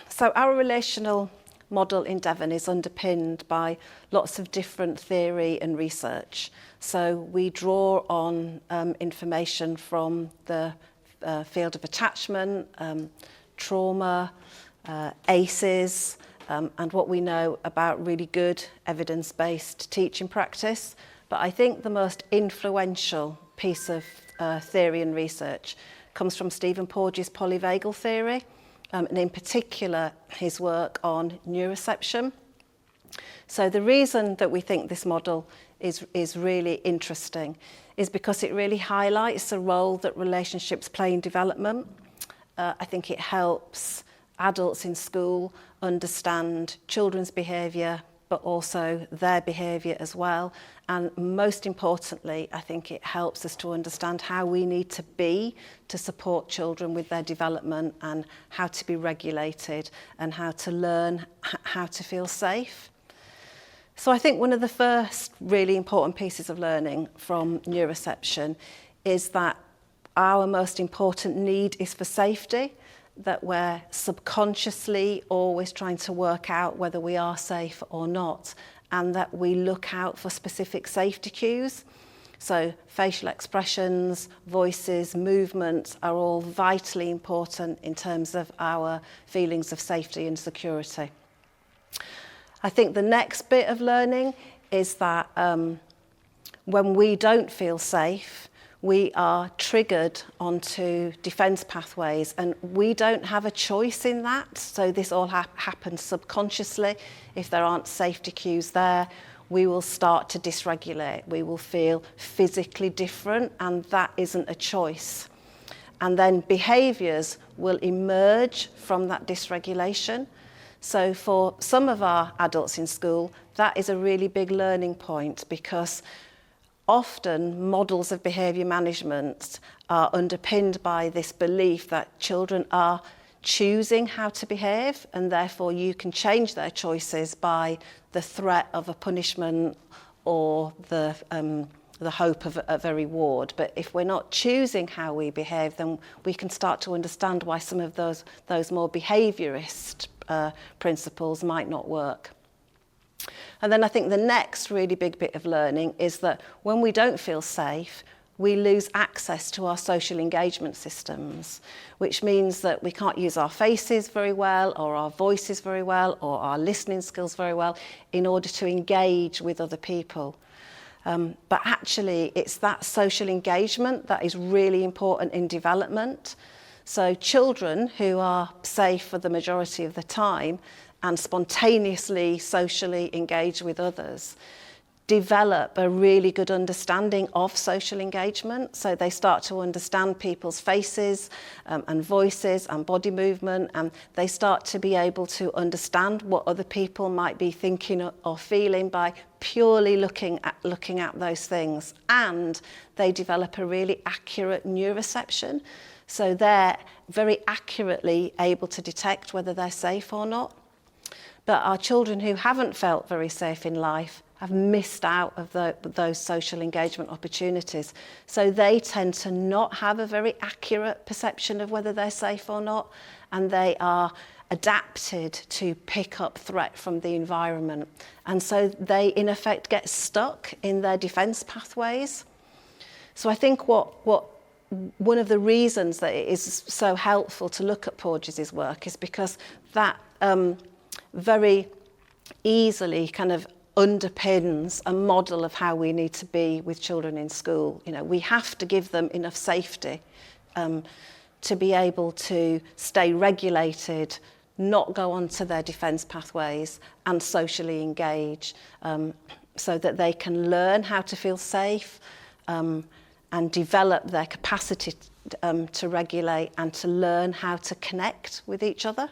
So our relational model in Devon is underpinned by lots of different theory and research. So we draw on information from the field of attachment, trauma, ACEs, and what we know about really good evidence-based teaching practice. But I think the most influential piece of theory and research comes from Stephen Porges' polyvagal theory, and in particular his work on neuroception. So the reason that we think this model is really interesting is because it really highlights the role that relationships play in development. I think it helps adults in school understand children's behaviour, but also their behaviour as well. And most importantly, I think it helps us to understand how we need to be to support children with their development and how to be regulated and how to learn how to feel safe. So I think one of the first really important pieces of learning from neuroception is that our most important need is for safety, that we're subconsciously always trying to work out whether we are safe or not, and that we look out for specific safety cues. So facial expressions, voices, movements are all vitally important in terms of our feelings of safety and security. I think the next bit of learning is that when we don't feel safe, we are triggered onto defence pathways, and we don't have a choice in that. So this all happens subconsciously. If there aren't safety cues there, we will start to dysregulate. We will feel physically different, and that isn't a choice. And then behaviours will emerge from that dysregulation. So for some of our adults in school, that is a really big learning point, because often models of behaviour management are underpinned by this belief that children are choosing how to behave, and therefore you can change their choices by the threat of a punishment or the hope of a reward. But if we're not choosing how we behave, then we can start to understand why some of those more behaviourist principles might not work. And then I think the next really big bit of learning is that when we don't feel safe, we lose access to our social engagement systems, which means that we can't use our faces very well, or our voices very well, or our listening skills very well in order to engage with other people. But actually, it's that social engagement that is really important in development. So children who are safe for the majority of the time and spontaneously socially engage with others develop a really good understanding of social engagement. So they start to understand people's faces and voices and body movement, and they start to be able to understand what other people might be thinking or feeling by purely looking at those things. And they develop a really accurate neuroception. So they're very accurately able to detect whether they're safe or not. But our children who haven't felt very safe in life have missed out of those social engagement opportunities. So they tend to not have a very accurate perception of whether they're safe or not, and they are adapted to pick up threat from the environment. And so they, in effect, get stuck in their defence pathways. So I think one of the reasons that it is so helpful to look at Porges' work is because that very easily kind of underpins a model of how we need to be with children in school. You know, we have to give them enough safety to be able to stay regulated, not go onto their defence pathways, and socially engage, so that they can learn how to feel safe and develop their capacity to regulate and to learn how to connect with each other.